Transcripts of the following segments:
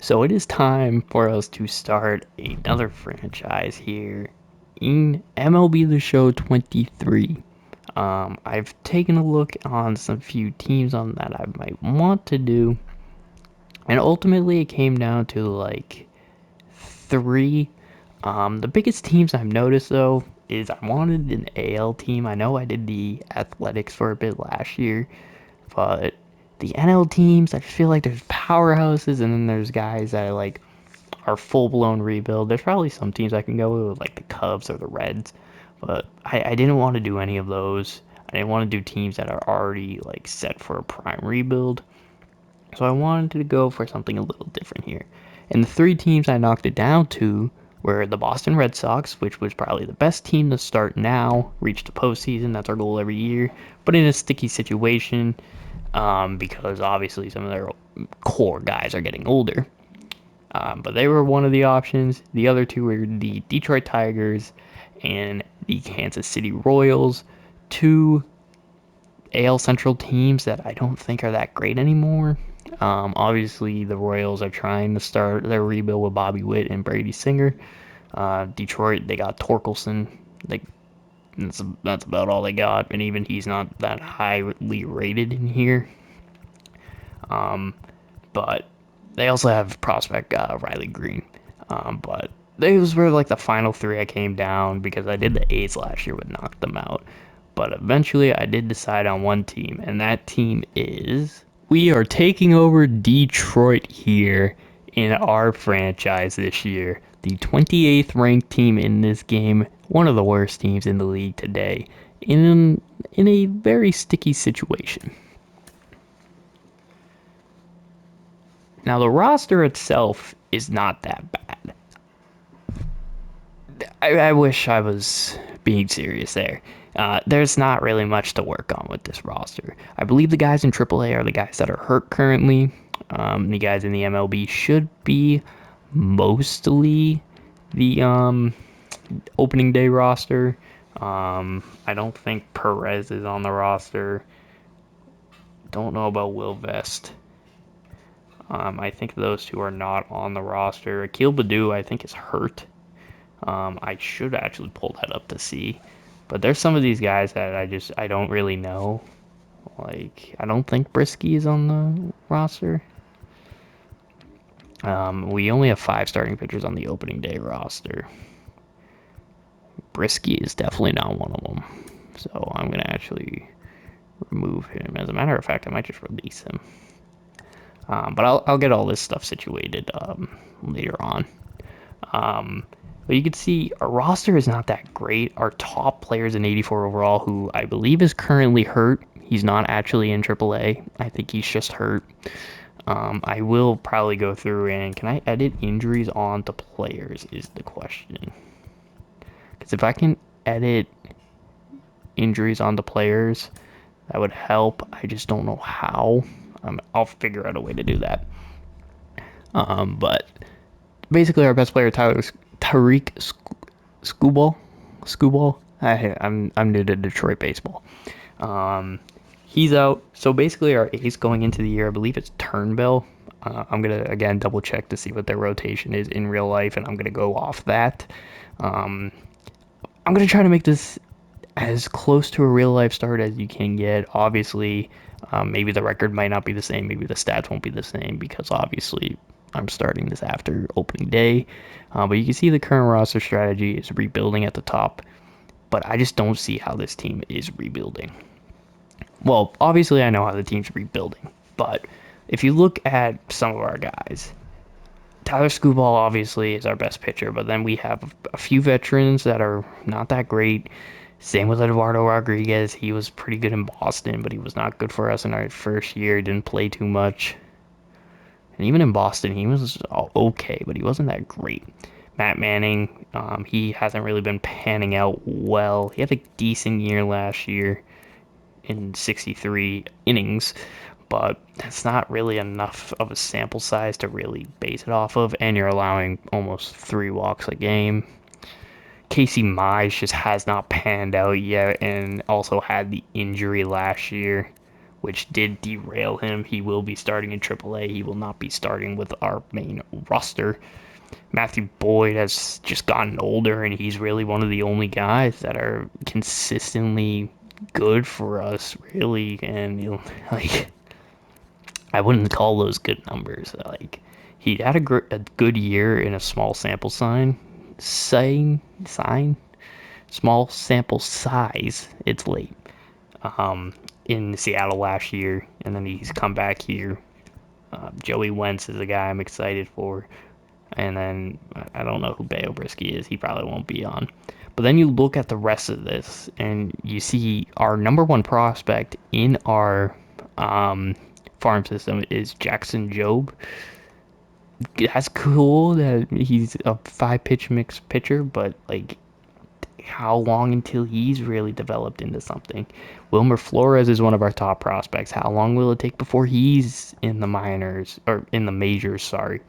So it is time for us to start another franchise here in MLB The Show 23. I've taken a look on some few teams on that I might want to do, and ultimately it came down to like three. The biggest teams I've noticed though is I wanted an AL team. I know I did the Athletics for a bit last year, but the NL teams, I just feel like there's powerhouses, and then there's guys that are full blown rebuild. There's probably some teams I can go with, like the Cubs or the Reds, but I didn't want to do any of those. I didn't want to do teams that are already like set for a prime rebuild. So I wanted to go for something a little different here. And the three teams I knocked it down to were the Boston Red Sox, which was probably the best team to start now, reach the postseason. That's our goal every year, but in a sticky situation because obviously some of their core guys are getting older. But they were one of the options. The other two were the Detroit Tigers and the Kansas City Royals, two AL Central teams that I don't think are that great anymore. Obviously, the Royals are trying to start their rebuild with Bobby Witt and Brady Singer. Detroit, they got Torkelson. Like that's about all they got, and even he's not that highly rated in here. But they also have prospect Riley Green. But those were like the final three I came down because I did the A's last year, would knock them out. But eventually I did decide on one team, and that team is. We are taking over Detroit here in our franchise this year. The 28th ranked team in this game, one of the worst teams in the league today, in a very sticky situation. Now, the roster itself is not that bad. I wish I was being serious there. There's not really much to work on with this roster. I believe the guys in AAA are the guys that are hurt currently. The guys in the MLB should be mostly the opening day roster. I don't think Perez is on the roster. Don't know about Will Vest. I think those two are not on the roster. Akil Baddoo, I think, is hurt. I should actually pull that up to see. But there's some of these guys that I don't really know. Like, I don't think Brisky is on the roster. We only have 5 starting pitchers on the opening day roster. Brisky is definitely not one of them. So I'm going to actually remove him. As a matter of fact, I might just release him. But I'll get all this stuff situated later on. But you can see our roster is not that great. Our top player is an 84 overall, who I believe is currently hurt. He's not actually in AAA. I think he's just hurt. I will probably go through and can I edit injuries onto players is the question. Because if I can edit injuries onto players, that would help. I just don't know how. I'll figure out a way to do that. But basically, our best player, Tariq Skubal. I'm new to Detroit baseball. He's out. So basically, our ace going into the year, I believe it's Turnbull. I'm gonna again double check to see what their rotation is in real life, and I'm gonna go off that. I'm gonna try to make this as close to a real life start as you can get. Obviously, maybe the record might not be the same. Maybe the stats won't be the same because obviously I'm starting this after opening day. But you can see the current roster strategy is rebuilding at the top. But I just don't see how this team is rebuilding. Well, obviously I know how the team's rebuilding. But if you look at some of our guys, Tyler Skubal obviously is our best pitcher, but then we have a few veterans that are not that great. Same with Eduardo Rodriguez. He was pretty good in Boston, but he was not good for us in our first year. He didn't play too much. And even in Boston, he was okay, but he wasn't that great. Matt Manning, he hasn't really been panning out well. He had a decent year last year in 63 innings, but that's not really enough of a sample size to really base it off of, and you're allowing almost 3 walks a game. Casey Mize just has not panned out yet and also had the injury last year, which did derail him. He will be starting in AAA. He will not be starting with our main roster. Matthew Boyd has just gotten older, and he's really one of the only guys that are consistently good for us, really. And like, I wouldn't call those good numbers. Like, he had a good year in a small sample sign, small sample size. It's late. In Seattle last year, and then he's come back here. Joey Wentz is a guy I'm excited for. And then I don't know who Bayo Brisky is. He probably won't be on. But then you look at the rest of this, and you see our number one prospect in our farm system is Jackson Jobe. That's cool that he's a 5 pitch mix pitcher, but like, how long until he's really developed into something? Wilmer Flores is one of our top prospects. How long will it take before he's in the minors or in the majors? Sorry.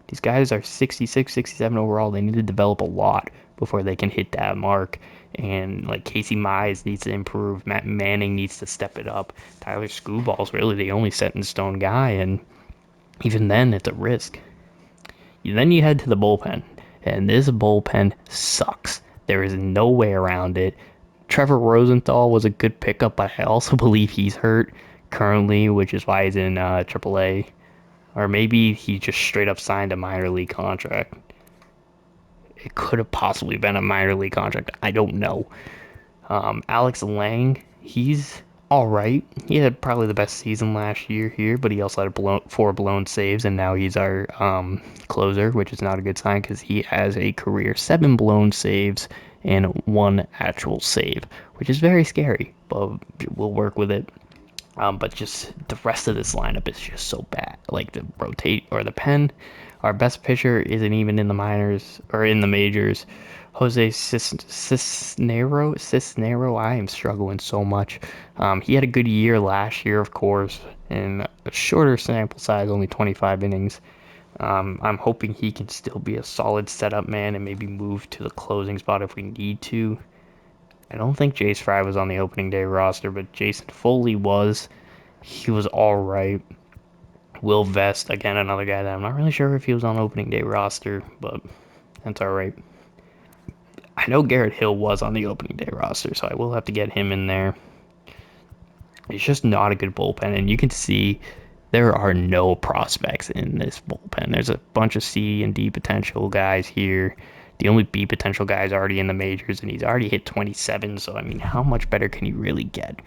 These guys are 66, 67 overall. They need to develop a lot before they can hit that mark. And like Casey Mize needs to improve. Matt Manning needs to step it up. Tyler Skuball's really the only set in stone guy, and even then, it's a risk. Then you head to the bullpen, and this bullpen sucks. There is no way around it. Trevor Rosenthal was a good pickup, but I also believe he's hurt currently, which is why he's in AAA. Or maybe he just straight up signed a minor league contract. It could have possibly been a minor league contract. I don't know. Alex Lang, he's all right. He had probably the best season last year here, but he also had 4 blown saves, and now he's our closer, which is not a good sign because he has a career 7 blown saves and 1 actual save, which is very scary, but we'll work with it. But just the rest of this lineup is just so bad. Like the rotate or the pen, our best pitcher isn't even in the minors or in the majors. Jose Cisnero, I am struggling so much. He had a good year last year, of course, in a shorter sample size, only 25 innings. I'm hoping he can still be a solid setup man and maybe move to the closing spot if we need to. I don't think Jace Fry was on the opening day roster, but Jason Foley was. He was all right. Will Vest, again, another guy that I'm not really sure if he was on opening day roster, but that's all right. I know Garrett Hill was on the opening day roster, so I will have to get him in there. It's just not a good bullpen, and you can see there are no prospects in this bullpen. There's a bunch of C and D potential guys here. The only B potential guy is already in the majors, and he's already hit 27, so I mean, how much better can you really get?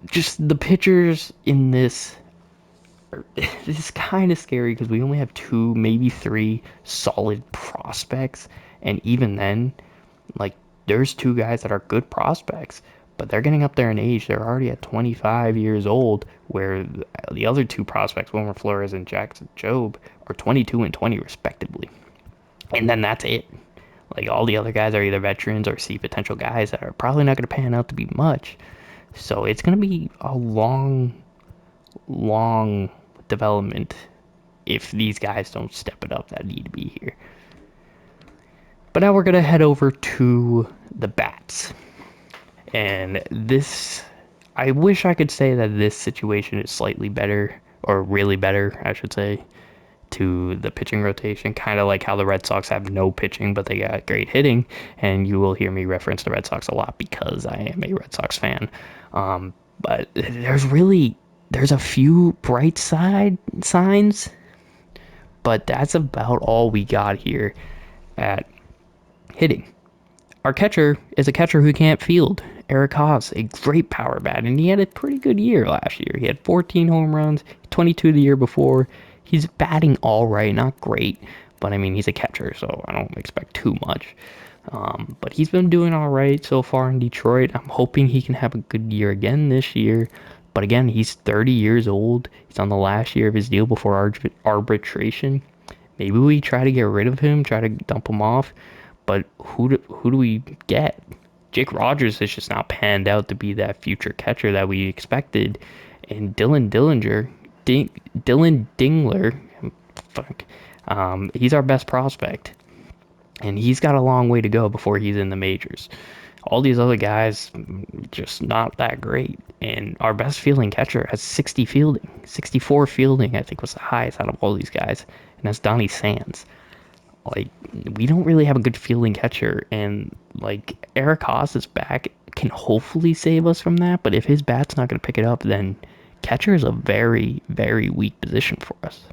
Just the pitchers in this is kind of scary because we only have 2, maybe 3 solid prospects, and even then, like, there's 2 guys that are good prospects, but they're getting up there in age. They're already at 25 years old, where the other 2 prospects, Wilmer Flores and Jackson Jobe, are 22 and 20 respectively. And then that's it. Like, all the other guys are either veterans or C potential guys that are probably not going to pan out to be much. So it's going to be a long development if these guys don't step it up that need to be here. But now we're going to head over to the bats. And this, I wish I could say that this situation is slightly better, or really better, I should say, to the pitching rotation, kind of like how the Red Sox have no pitching, but they got great hitting, and you will hear me reference the Red Sox a lot because I am a Red Sox fan. But there's a few bright side signs, but that's about all we got here at hitting. Our catcher is a catcher who can't field. Eric Haas, a great power bat, and he had a pretty good year last year. He had 14 home runs, 22 the year before. He's batting all right, not great, but I mean, he's a catcher, so I don't expect too much. But he's been doing all right so far in Detroit. I'm hoping he can have a good year again this year. But again, he's 30 years old. He's on the last year of his deal before arbitration. Maybe we try to get rid of him, try to dump him off. But who do we get? Jake Rogers has just not panned out to be that future catcher that we expected. And Dylan Dingler, he's our best prospect. And he's got a long way to go before he's in the majors. All these other guys, just not that great. And our best fielding catcher has 60 fielding, 64 fielding, I think was the highest out of all these guys. And that's Donnie Sands. Like, we don't really have a good fielding catcher. And, like, Eric Haas's back can hopefully save us from that. But if his bat's not going to pick it up, then catcher is a very, very weak position for us.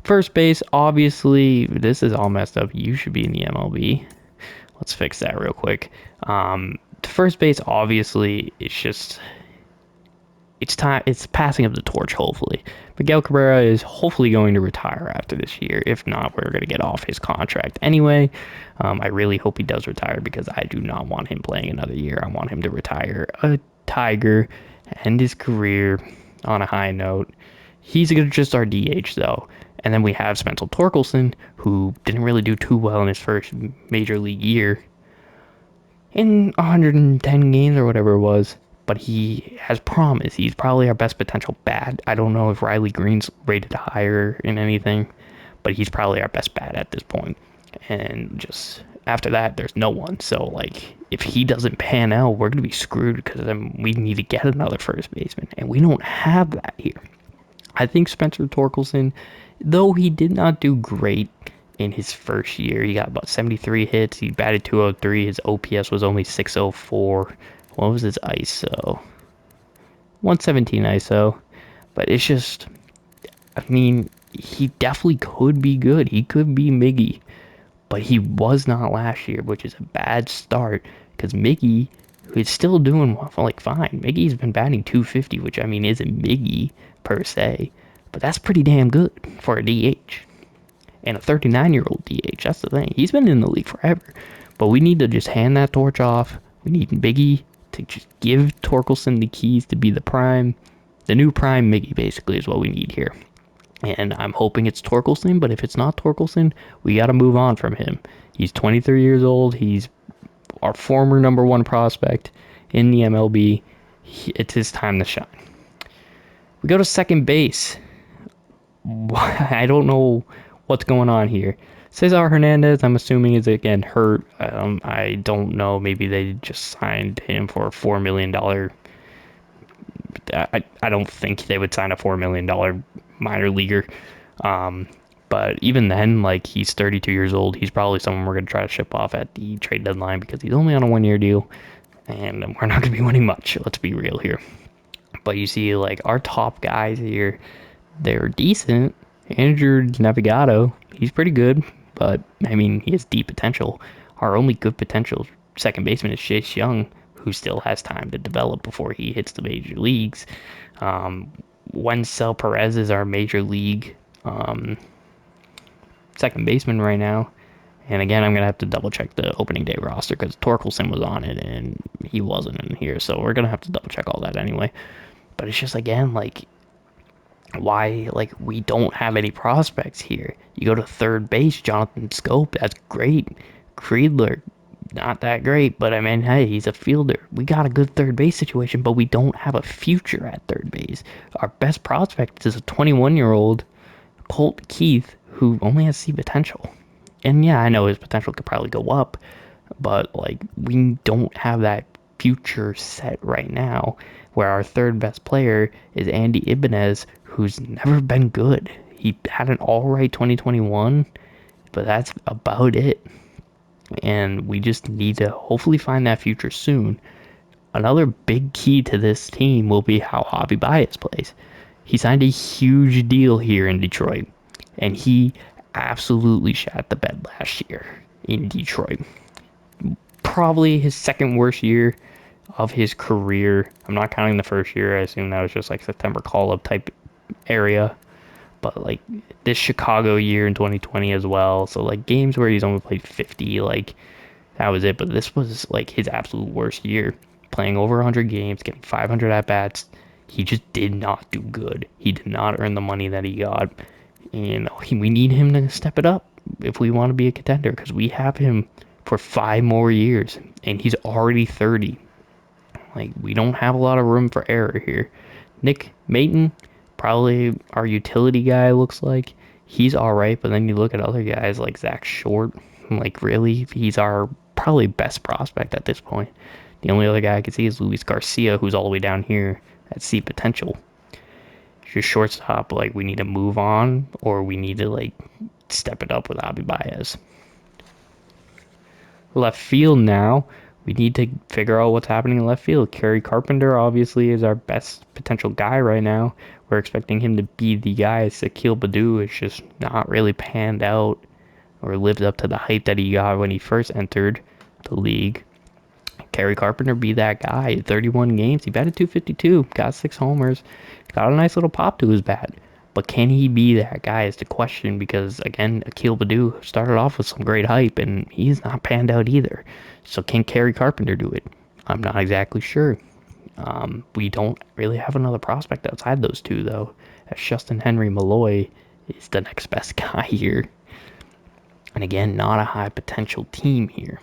First base, obviously, this is all messed up. You should be in the MLB. Let's fix that real quick. First base, obviously, it's time. It's passing of the torch. Hopefully, Miguel Cabrera is hopefully going to retire after this year. If not, we're going to get off his contract anyway. I really hope he does retire because I do not want him playing another year. I want him to retire a Tiger, end his career on a high note. He's just our DH though. And then we have Spencer Torkelson, who didn't really do too well in his first major league year in 110 games or whatever it was. But he has promise. He's probably our best potential bat. I don't know if Riley Green's rated higher in anything, but he's probably our best bat at this point. And just after that, there's no one. So, like, if he doesn't pan out, we're going to be screwed because then we need to get another first baseman. And we don't have that here. I think Spencer Torkelson, though he did not do great in his first year, he got about 73 hits. He batted 203. His OPS was only 604. What was his ISO? 117 ISO. But it's just, I mean, he definitely could be good. He could be Miggy. But he was not last year, which is a bad start because Miggy is still doing like fine. Miggy's been batting 250, which I mean isn't Miggy per se, but that's pretty damn good for a DH and a 39-year-old DH. That's the thing. He's been in the league forever, but we need to just hand that torch off. We need Miggy to just give Torkelson the keys to be the new prime Miggy basically is what we need here. And I'm hoping it's Torkelson, but if it's not Torkelson, we got to move on from him. He's 23 years old. He's our former number one prospect in the MLB. It's his time to shine. We go to second base. I don't know what's going on here. Cesar Hernandez, I'm assuming, is again hurt. I don't know. Maybe they just signed him for a $4 million. I don't think they would sign a $4 million minor leaguer. But even then, like, he's 32 years old. He's probably someone we're going to try to ship off at the trade deadline because he's only on a 1-year deal. And we're not going to be winning much. Let's be real here. But you see, like, our top guys here, they're decent. Andrew Navigato, he's pretty good. But, I mean, he has deep potential. Our only good potential second baseman is Chase Young, who still has time to develop before he hits the major leagues. Wencel Perez is our major league second baseman right now. And again, I'm going to have to double check the opening day roster because Torkelson was on it and he wasn't in here. So we're going to have to double check all that anyway. But it's just, again, like, why, like, we don't have any prospects here. You go to third base, Jonathan Scope, that's great. Creedler, not that great, but I mean, hey, he's a fielder. We got a good third base situation, but we don't have a future at third base. Our best prospect is a 21-year-old Colt Keith who only has C potential. And yeah, I know his potential could probably go up, but like we don't have that future set right now where our third best player is Andy Ibanez, who's never been good. He had an all right 2021, but that's about it. And we just need to hopefully find that future soon. Another big key to this team will be how Javi Baez plays. He signed a huge deal here in Detroit, and he absolutely shat the bed last year in Detroit. Probably his second worst year of his career. I'm not counting the first year. I assume that was just like September call-up type area. But like this Chicago year in 2020 as well. So like games where he's only played 50, like that was it. But this was like his absolute worst year. Playing over 100 games, getting 500 at-bats. He just did not do good. He did not earn the money that he got. And we need him to step it up if we want to be a contender because we have him for 5 more years. And he's already 30. Like, we don't have a lot of room for error here. Nick Maton, probably our utility guy, looks like. He's all right, but then you look at other guys like Zach Short. Like, really? He's our probably best prospect at this point. The only other guy I could see is Luis Garcia, who's all the way down here at C potential. Your shortstop, like, we need to move on, or we need to, like, step it up with Avi Baez. Left field now, we need to figure out what's happening in left field. Kerry Carpenter obviously is our best potential guy right now. We're expecting him to be the guy. Sakil Baddoo is just not really panned out or lived up to the hype that he got when he first entered the league. Kerry Carpenter be that guy. 31 games, he batted 252, got 6 homers, got a nice little pop to his bat. But can he be that guy is the question, because, again, Akil Baddoo started off with some great hype, and he's not panned out either. So can Kerry Carpenter do it? I'm not exactly sure. We don't really have another prospect outside those two, though, as Justin Henry Malloy is the next best guy here. And again, not a high potential team here.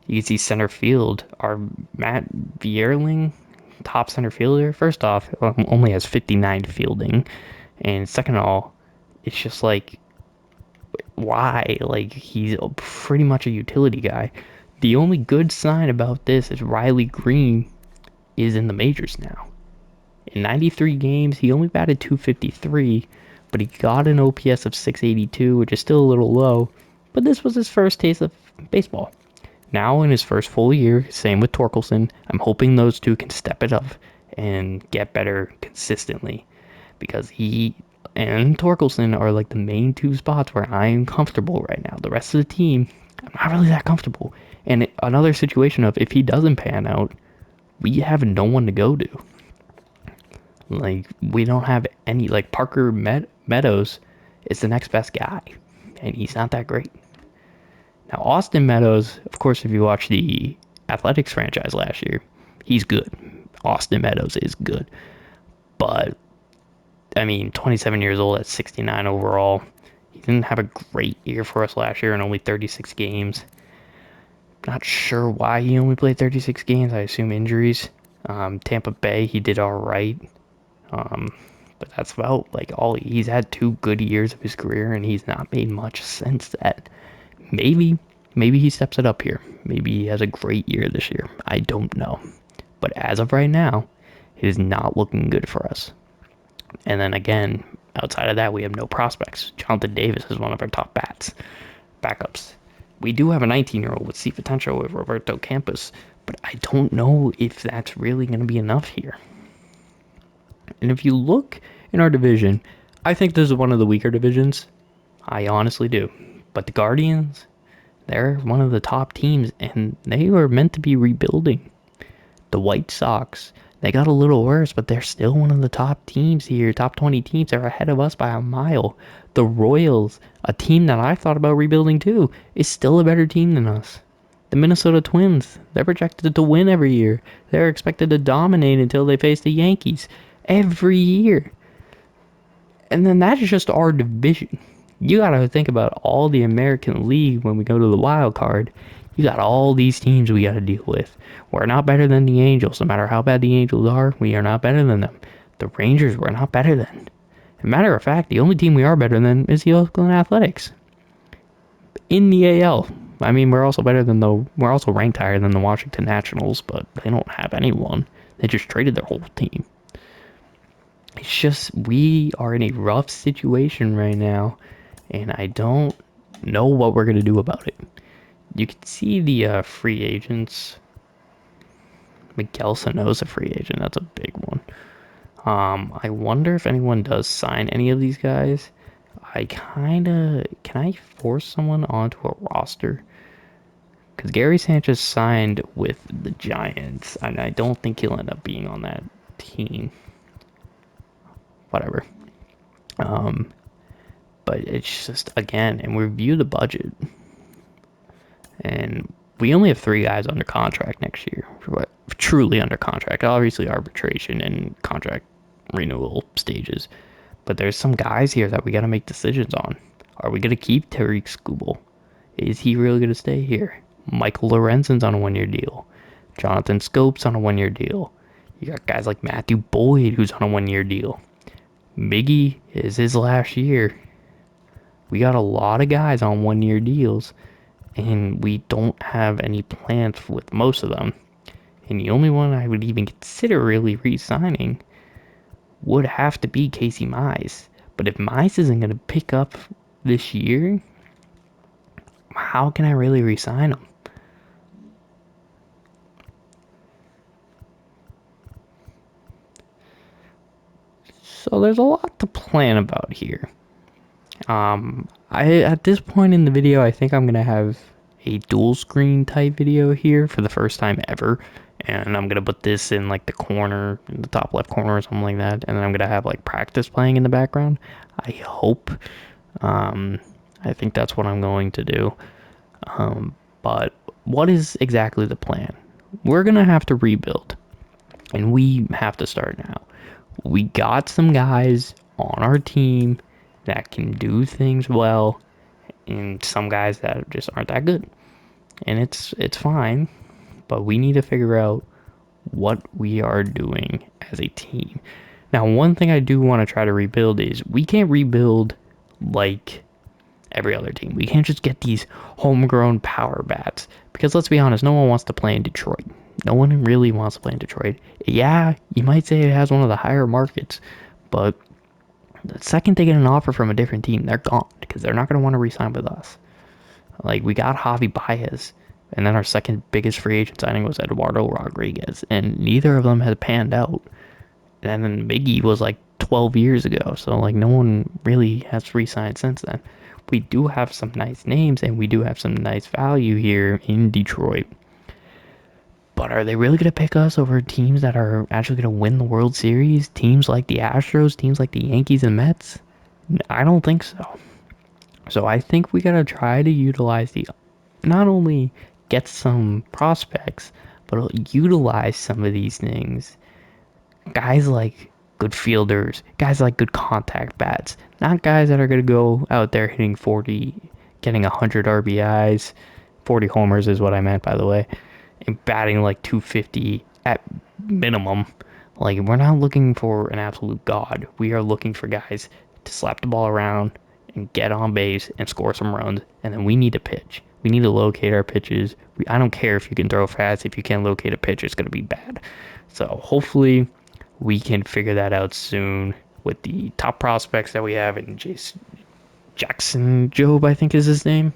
You can see center field, our Matt Vierling, top center fielder, first off, only has 59 fielding. And second of all, it's just like, why? Like, he's pretty much a utility guy. The only good sign about this is Riley Green is in the majors now. In 93 games, he only batted 253, but he got an OPS of 682, which is still a little low. But this was his first taste of baseball. Now in his first full year, same with Torkelson, I'm hoping those two can step it up and get better consistently, because he and Torkelson are like the main two spots where I am comfortable right now. The rest of the team, I'm not really that comfortable. And another situation of, if he doesn't pan out, we have no one to go to. Like, we don't have any, like, Parker Meadows is the next best guy, and he's not that great. Now, Austin Meadows, of course, if you watch the Athletics franchise last year, he's good. Austin Meadows is good. But, I mean, 27 years old at 69 overall. He didn't have a great year for us last year in only 36 games. Not sure why he only played 36 games. I assume injuries. Tampa Bay, he did all right. But that's about, like, all. He's had 2 good years of his career, and he's not made much since that. Maybe he steps it up here. Maybe he has a great year this year. I don't know. But as of right now, it is not looking good for us. And then again, outside of that, we have no prospects. Jonathan Davis is one of our top backups. We do have a 19-year-old with C potential with Roberto Campos, but I don't know if that's really going to be enough here. And if you look in our division, I think this is one of the weaker divisions. I honestly do. But the Guardians, they're one of the top teams, and they were meant to be rebuilding. The White Sox, they got a little worse, but they're still one of the top teams here. Top 20 teams. They're ahead of us by a mile. The Royals, a team that I thought about rebuilding too, is still a better team than us. The Minnesota Twins, they're projected to win every year. They're expected to dominate until they face the Yankees every year. And then that's just our division. You gotta think about all the American League when we go to the wild card. You got all these teams we gotta deal with. We're not better than the Angels. No matter how bad the Angels are, we are not better than them. The Rangers, we're not better than. As a matter of fact, the only team we are better than is the Oakland Athletics. In the AL. I mean, we're also ranked higher than the Washington Nationals, but they don't have anyone. They just traded their whole team. It's just, we are in a rough situation right now, and I don't know what we're going to do about it. You can see the free agents. Miguel Sano's a free agent. That's a big one. I wonder if anyone does sign any of these guys. Can I force someone onto a roster? Because Gary Sanchez signed with the Giants, and I don't think he'll end up being on that team. Whatever. But it's just, again, and we review the budget, and we only have 3 guys under contract next year. Truly under contract. Obviously arbitration and contract renewal stages. But there's some guys here that we got to make decisions on. Are we going to keep Tariq Skubal? Is he really going to stay here? Michael Lorenzen's on a 1-year deal. Jonathan Scopes on a 1-year deal. You got guys like Matthew Boyd, who's on a 1-year deal. Miggy is his last year. We got a lot of guys on 1-year deals. and we don't have any plans with most of them. And the only one I would even consider really re-signing would have to be Casey Mize. But if Mize isn't going to pick up this year, how can I really re-sign him? So there's a lot to plan about here. I at this point in the video, I think I'm gonna have a dual screen type video here for the first time ever, and I'm gonna put this in like the corner, in the top left corner or something like that, and then I'm gonna have like practice playing in the background. I hope. Um, I think that's what I'm going to do. But what is exactly the plan? We're gonna have to rebuild, and we have to start now. We got some guys on our team that can do things well, and some guys that just aren't that good. And it's fine, but we need to figure out what we are doing as a team. Now, one thing I do want to try to rebuild is we can't rebuild like every other team. We can't just get these homegrown power bats because let's be honest, no one wants to play in Detroit. No one really wants to play in Detroit. Yeah, you might say it has one of the higher markets, but the second they get an offer from a different team, they're gone because they're not going to want to re-sign with us. Like we got Javi Baez, and then our second biggest free agent signing was Eduardo Rodriguez, and neither of them has panned out. And then Miggy was like 12 years ago, so like no one really has re-signed since then. We do have some nice names, and we do have some nice value here in Detroit. But are they really going to pick us over teams that are actually going to win the World Series? Teams like the Astros, teams like the Yankees and Mets? I don't think so. So I think we got to try to utilize the not only get some prospects, but utilize some of these things. Guys like good fielders, guys like good contact bats, not guys that are going to go out there hitting 40, getting 100 RBIs, 40 homers is what I meant, by the way, and batting like 250 at minimum. Like, we're not looking for an absolute god. We are looking for guys to slap the ball around and get on base and score some runs. And then we need to pitch. We need to locate our pitches. I don't care if you can throw fast. If you can't locate a pitch, it's going to be bad. So hopefully we can figure that out soon with the top prospects that we have in Jackson Jobe, I think is his name.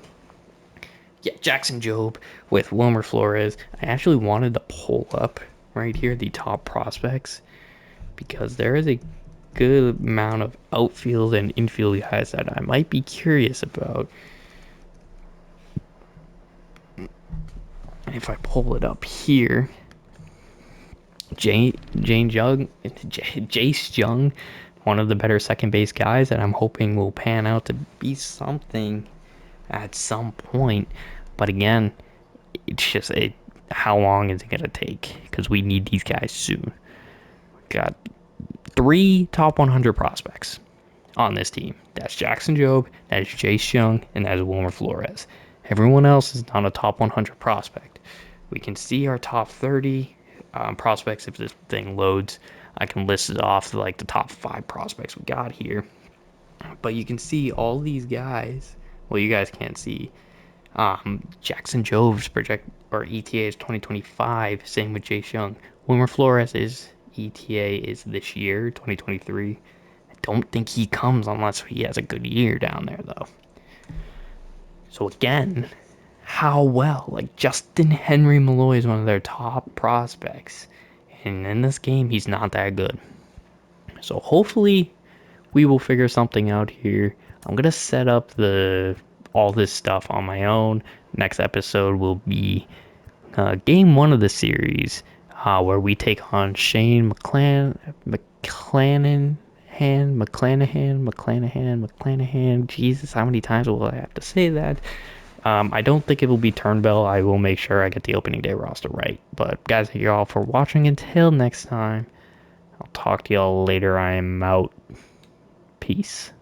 Yeah, Jackson Jobe with Wilmer Flores. I actually wanted to pull up right here the top prospects because there is a good amount of outfield and infield guys that I might be curious about. If I pull it up here, Jace Jung, one of the better second base guys that I'm hoping will pan out to be something at some point. But again, it's just how long is it gonna take? Because we need these guys soon. We got 3 top 100 prospects on this team. That's Jackson Jobe, that is Jace Young, and that is Wilmer Flores. Everyone else is not a top 100 prospect. We can see our top 30 prospects if this thing loads. I can list it off like the top 5 prospects we got here. But you can see all these guys. Well, you guys can't see. Jackson Jove's project or ETA is 2025. Same with Jace Young. Wilmer Flores' ETA is this year, 2023. I don't think he comes unless he has a good year down there, though. So again, how well? Like Justin Henry Malloy is one of their top prospects, and in this game, he's not that good. So hopefully, we will figure something out here. I'm gonna set up all this stuff on my own. Next episode will be game 1 of the series, where we take on Shane McClanahan. Jesus, how many times will I have to say that? I don't think it will be Turnbell. I will make sure I get the opening day roster right. But guys, thank you all for watching. Until next time, I'll talk to y'all later. I am out. Peace.